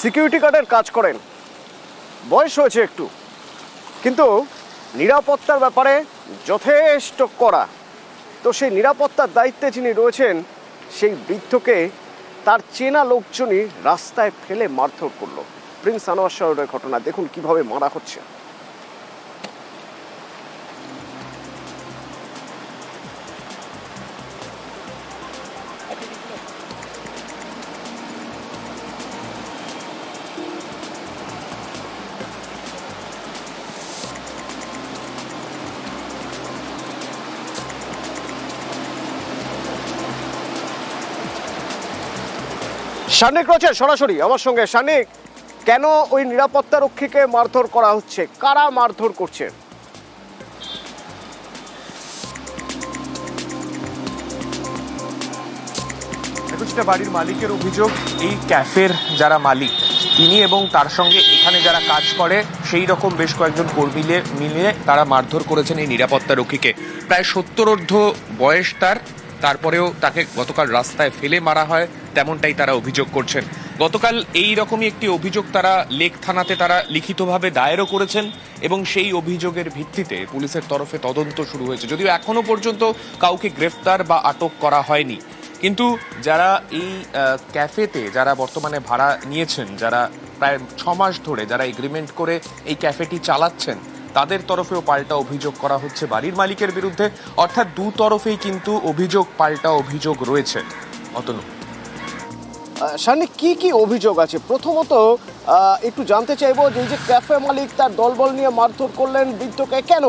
Security গার্ডের কাজ করেন, বয়স হয়েছে একটু, কিন্তু নিরাপত্তার ব্যাপারে যথেষ্ট কড়া। তো সেই নিরাপত্তার দায়িত্বে যিনি রয়েছেন সেই বৃদ্ধকে তার চেনা লোকজনই রাস্তায় ফেলে মারধর করলো। প্রিন্স আনোয়ার শহরের ঘটনা দেখুন কিভাবে মারা হচ্ছে। শানিক রয়েছে সরাসরি আমার সঙ্গে। শানিক, কেন ওই নিরাপত্তা রক্ষীকে মারধর করা হচ্ছে, কারা মারধর করছে? দেখুন, সেটা বাড়ির মালিকের অভিযোগ। এই ক্যাফের যারা মালিক তিনি এবং তার সঙ্গে এখানে যারা কাজ করে সেই রকম বেশ কয়েকজন কর্মী মিলে তারা মারধর করেছেন এই নিরাপত্তা রক্ষীকে। প্রায় 70 বয়স তার, তারপরেও তাকে গতকাল রাস্তায় ফেলে মারা হয় তেমনটাই তারা অভিযোগ করছেন। গতকাল এই রকমই একটি অভিযোগ তারা লেক থানাতে তারা লিখিতভাবে দায়েরও করেছেন এবং সেই অভিযোগের ভিত্তিতে পুলিশের তরফে তদন্ত শুরু হয়েছে। যদিও এখনো পর্যন্ত কাউকে গ্রেফতার বা আটক করা হয়নি, কিন্তু যারা এই ক্যাফেতে যারা বর্তমানে ভাড়া নিয়েছেন, যারা প্রায় 6 মাস ধরে যারা এগ্রিমেন্ট করে এই ক্যাফেটি চালাচ্ছেন, তাদের তরফেও পাল্টা অভিযোগ করা হচ্ছে বাড়ির মালিকের বিরুদ্ধে। অর্থাৎ দু তরফেই কিন্তু অভিযোগ পাল্টা অভিযোগ রয়েছে। অতনু, শানিক, কি কি অভিযোগ আছে? প্রথমত একটু জানতে চাইবো যে এই যে ক্যাফে মালিক তার দলবল নিয়ে মারধর করলেন বৃদ্ধকে, কেন?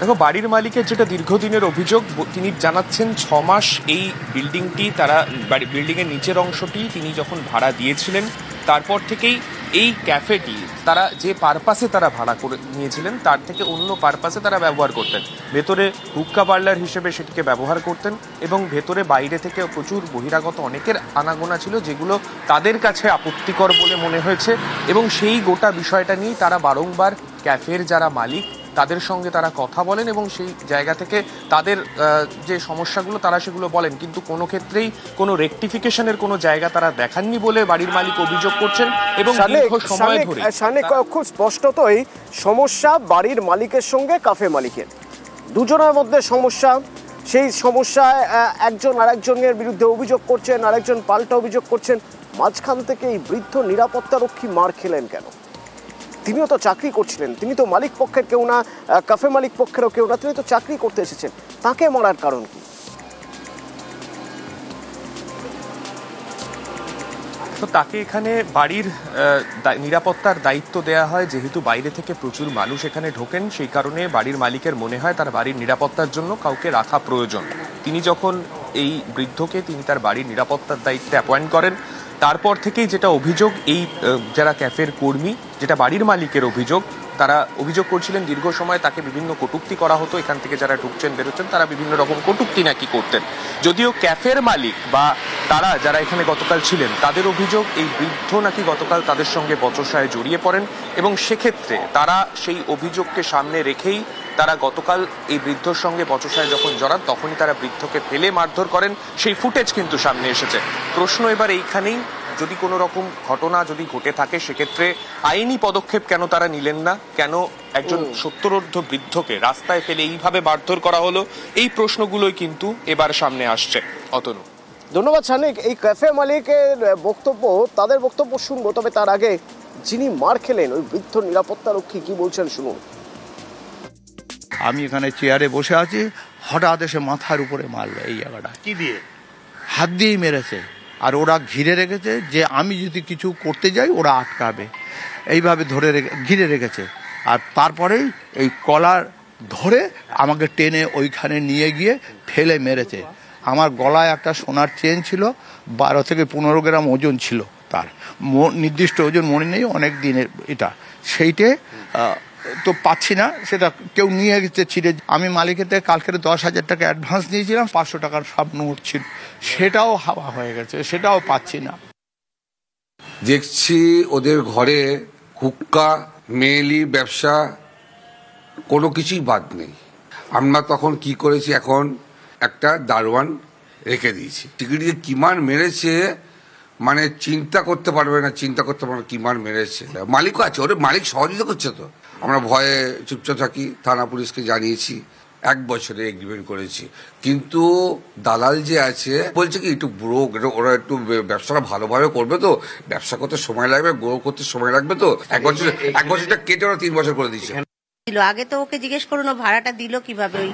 দেখো, বাড়ির মালিকের যেটা দীর্ঘদিনের অভিযোগ, তিনি জানাচ্ছেন 6 মাস এই বিল্ডিংটি তারা বিল্ডিংয়ের নিচের অংশটি তিনি যখন ভাড়া দিয়েছিলেন তারপর থেকেই এই ক্যাফেটি তারা যে পারপাসে তারা ভাড়া করে নিয়েছিলেন তার থেকে অন্য পারপাসে তারা ব্যবহার করতেন। ভেতরে হুক্কা পার্লার হিসেবে সেটিকে ব্যবহার করতেন এবং ভেতরে বাইরে থেকে প্রচুর বহিরাগত অনেকের আনাগোনা ছিল, যেগুলো তাদের কাছে আপত্তিকর বলে মনে হয়েছে এবং সেই গোটা বিষয়টা নিয়ে তারা বারংবার ক্যাফের যারা মালিক তাদের সঙ্গে তারা কথা বলেন এবং সেই জায়গা থেকে তাদের যে সমস্যাগুলো তারা সেগুলো বলেন, কিন্তু কোনো ক্ষেত্রেই কোনো রেকটিফিকেশনের কোনো জায়গা তারা দেখাননি বলে বাড়ির মালিক অভিযোগ করছেন। এবং দীর্ঘ সময় ধরে খুব স্পষ্টতই সমস্যা বাড়ির মালিকের সঙ্গে কাফে মালিকের, দুজনের মধ্যে সমস্যা। সেই সমস্যায় একজন আরেকজনের বিরুদ্ধে অভিযোগ করছেন, আরেকজন পাল্টা অভিযোগ করছেন। মাঝখান থেকে এই বৃদ্ধ নিরাপত্তা রক্ষী মার খেলেন কেন? তিনিও তো চাকরি করছিলেন, তিনি তো মালিক পক্ষের কেউ না, কাফে মালিক পক্ষেরও কেউ না, তিনি তো চাকরি করতে এসেছেন, তাকে মারার কারণ কি? তো তাকে এখানে বাড়ির নিরাপত্তার দায়িত্ব দেয়া হয়, যেহেতু বাইরে থেকে প্রচুর মানুষ এখানে ঢোকেন, সেই কারণে বাড়ির মালিকের মনে হয় তার বাড়ির নিরাপত্তার জন্য কাউকে রাখা প্রয়োজন। তিনি যখন এই বৃদ্ধকে তিনি তার বাড়ির নিরাপত্তার দায়িত্বে অ্যাপয়েন্ট করেন, তারপর থেকেই যেটা অভিযোগ, এই যারা ক্যাফের কর্মী, যেটা বাড়ির মালিকের অভিযোগ, তারা অভিযোগ করছিলেন দীর্ঘ সময় তাকে বিভিন্ন কটূক্তি করা হতো। এখান থেকে যারা ঢুকছেন বেরোচ্ছেন তারা বিভিন্ন রকম কটূক্তি নাকি করতেন। যদিও ক্যাফের মালিক বা তারা যারা এখানে গতকাল ছিলেন তাদের অভিযোগ এই বৃদ্ধ নাকি গতকাল তাদের সঙ্গে বচসায় জড়িয়ে পড়েন এবং সেক্ষেত্রে তারা সেই অভিযোগকে সামনে রেখেই তারা গতকাল এই বৃদ্ধর সঙ্গে বচসায় যখন জড়ান তখনই তারা বৃদ্ধকে ফেলে মারধর করেন। সেই ফুটেজ কিন্তু সামনে এসেছে। প্রশ্ন এবার এইখানেই, যদি কোনো রকম ঘটনা যদি ঘটে থাকে সেক্ষেত্রে আইনি পদক্ষেপ কেন তারা নিলেন না? কেন একজন 70 বৃদ্ধকে রাস্তায় ফেলে এইভাবে মারধর করা হলো? এই প্রশ্নগুলোই কিন্তু এবার সামনে আসছে। অতনু, ধন্যবাদ শানিক। এই ক্যাফে মালিকের বক্তব্য, তাদের বক্তব্য শুনবো, তবে তার আগে যিনি মার খেলেন ওই বৃদ্ধ নিরাপত্তা রক্ষী কি বলছেন শুনুন। আমি এখানে চেয়ারে বসে আছি, হঠাৎ এসে মাথার উপরে মারলো। এই জায়গাটা কি দিয়ে? হাত দিয়েই মেরেছে। আর ওরা ঘিরে রেখেছে যে আমি যদি কিছু করতে যাই ওরা আটকাবে, এইভাবে ঘিরে রেখেছে। আর তারপরেই এই কলার ধরে আমাকে টেনে ওইখানে নিয়ে গিয়ে ফেলে মেরেছে। আমার গলায় একটা সোনার চেন ছিল, 12 থেকে 15 গ্রাম ওজন ছিল। তার নির্দিষ্ট ওজন মনে নেই, অনেক দিনের এটা। সেইটে তো পাচ্ছি না, সেটা কেউ নিয়ে গেছে ছিঁড়ে। আমি মালিকের থেকে কালকের 10,000 টাকা অ্যাডভান্স নিয়েছিলাম, 500 টাকার সব নোট ছিল, সেটাও হাওয়া হয়ে গেছে, সেটাও পাচ্ছি না। দেখছি ওদের ঘরে হুক্কা, মেয়েলি ব্যবসা কোনো কিছুই বাদ নেই। আমরা তখন কি করেছি, এখন একটা দারোয়ান রেখে দিয়েছি। টিকিট যে কি মার মেরেছে মানে চিন্তা করতে পারবে না, কি মার মেরেছে। মালিকও আছে, ওর মালিক সহযোগিতা করছে। তো আমরা ভয়ে চুপচাপ থাকি, থানা পুলিশকে জানিয়েছি, 1 বছরে এগ্রিমেন্ট করেছি। কিন্তু দালাল যে আছে বলছে কি একটু ব্রোক, ওরা একটু ব্যবসাটা ভালোভাবে করবে, তো ব্যবসা করতে সময় লাগবে, গ্রো করতে সময় লাগবে, তো 1 বছরটা কেটে ওরা 3 বছর করে দিচ্ছে। আগে তো ওকে জিজ্ঞেস করুন ভাড়াটা দিল কিভাবে, ওই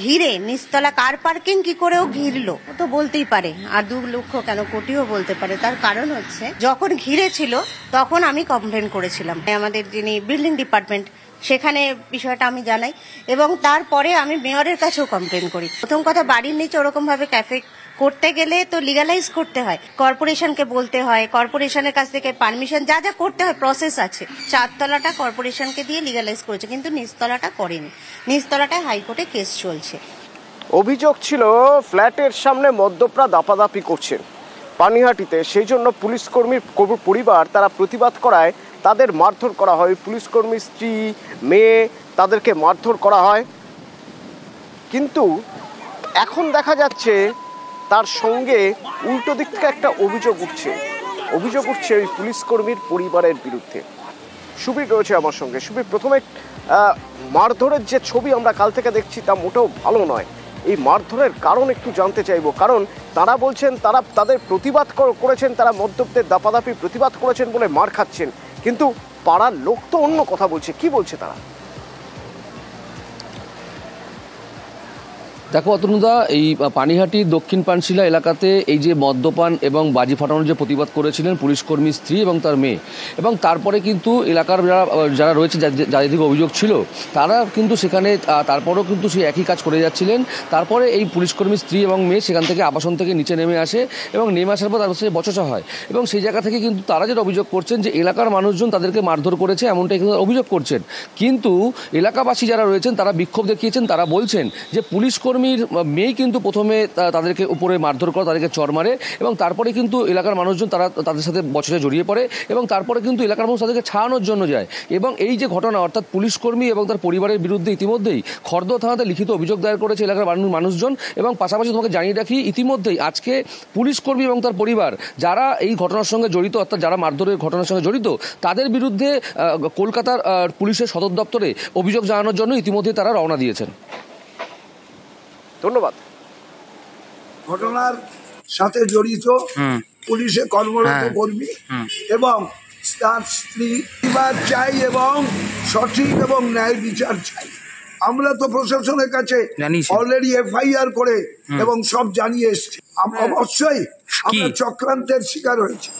ঘিরে নিচতলা কার পার্কিং কি করে ও ঘিরলো, ও তো বলতেই পারে। আর 2 লক্ষ কেন, কোটিও বলতে পারে। তার কারণ হচ্ছে যখন ঘিরে ছিল তখন আমি কমপ্লেন করেছিলাম, আমাদের যিনি বিল্ডিং ডিপার্টমেন্ট সেখানে বিষয়টা আমি জানাই, এবং তারপরে আমি মেয়রের কাছেও কমপ্লেন করি। প্রথম কথা, বাড়ির নিচে ওরকম ভাবে ক্যাফে করতে গেলে তো লিগালাইজ করতে হয়, কর্পোরেশনকে বলতে হয়, কর্পোরেশনের কাছ থেকে পারমিশন যা যা করতে হয় প্রসেস আছে। 4 তলাটা কর্পোরেশনকে দিয়ে লিগালাইজ করেছে, কিন্তু নিচতলাটা করেনি। নিচতলাটায় হাইকোর্টে কেস চলছে। অভিযোগ ছিল ফ্ল্যাটের সামনে মদ্যপরা দাপাদাপি করছেন পানিহাটিতে, সেই জন্য পুলিশ কর্মীর পরিবার তারা প্রতিবাদ করায় তাদের মারধর করা হয়। পুলিশ কর্মীর স্ত্রী, মেয়ে, তাদেরকে মারধর করা হয়। কিন্তু এখন দেখা যাচ্ছে তার সঙ্গে উল্টো দিক থেকে একটা অভিযোগ উঠছে ওই পুলিশ কর্মীর পরিবারের বিরুদ্ধে। সুবীর রয়েছে আমার সঙ্গে। সুবীর, প্রথমে মারধরের যে ছবি আমরা কাল থেকে দেখছি তা মোটেও ভালো নয়। এই মারধরের কারণ একটু জানতে চাইবো, কারণ তারা বলছেন তাদের প্রতিবাদ করেছেন, তারা মদ্যপদের দাপাদাপি প্রতিবাদ করেছেন বলে মার খাচ্ছেন, কিন্তু পাড়ার লোক তো অন্য কথা বলছে। কি বলছে তারা? দেখো অতনুদা, এই পানিহাটির দক্ষিণ পানশিলা এলাকাতে এই যে মদ্যপান এবং বাজি ফাটানোর যে প্রতিবাদ করেছিলেন পুলিশকর্মী স্ত্রী এবং তার মেয়ে, এবং তারপরে কিন্তু এলাকার যারা রয়েছে যাদের দিকে অভিযোগ ছিল তারা কিন্তু সেখানে তারপরেও কিন্তু সেই একই কাজ করে যাচ্ছিলেন। তারপরে এই পুলিশকর্মী স্ত্রী এবং মেয়ে সেখান থেকে আবাসন থেকে নিচে নেমে আসে, এবং নেমে আসার পর তাদের সাথে বচসা হয়, এবং সেই জায়গা থেকে কিন্তু তারা যেটা অভিযোগ করছেন যে এলাকার মানুষজন তাদেরকে মারধর করেছে, এমনটাই কিন্তু অভিযোগ করছেন। কিন্তু এলাকাবাসী যারা রয়েছেন তারা বিক্ষোভ দেখিয়েছেন। তারা বলছেন যে পুলিশকর্মীর মেয়ে কিন্তু প্রথমে তাদেরকে উপরে মারধর করে, তাদেরকে চড় মারে, এবং তারপরে কিন্তু এলাকার মানুষজন তারা তাদের সাথে বচসা জড়িয়ে পড়ে, এবং তারপরে কিন্তু এলাকার মানুষ তাদেরকে ছাড়ানোর জন্য যায়। এবং এই যে ঘটনা, অর্থাৎ পুলিশকর্মী এবং তার পরিবারের বিরুদ্ধে ইতিমধ্যেই খর্দ থানাতে লিখিত অভিযোগ দায়ের করেছে এলাকার মানুষজন। এবং পাশাপাশি তোমাকে জানিয়ে রাখি, ইতিমধ্যেই আজকে পুলিশকর্মী এবং তার পরিবার যারা এই ঘটনার সঙ্গে জড়িত, অর্থাৎ যারা মারধরের ঘটনার সঙ্গে জড়িত, তাদের বিরুদ্ধে কলকাতার পুলিশের সদর দপ্তরে অভিযোগ জানানোর জন্য ইতিমধ্যেই তারা রওনা দিয়েছেন। ধন্যবাদ। ঘটনার সাথে জড়িত পুলিশে কর্মরত কর্মী এবং তার স্ত্রী চাই এবং সঠিক এবং ন্যায় বিচার চাই। আমরা তো প্রশাসনের কাছে অলরেডি FIR করে এবং সব জানিয়ে এসেছি। অবশ্যই আমরা চক্রান্তের শিকার হয়েছি।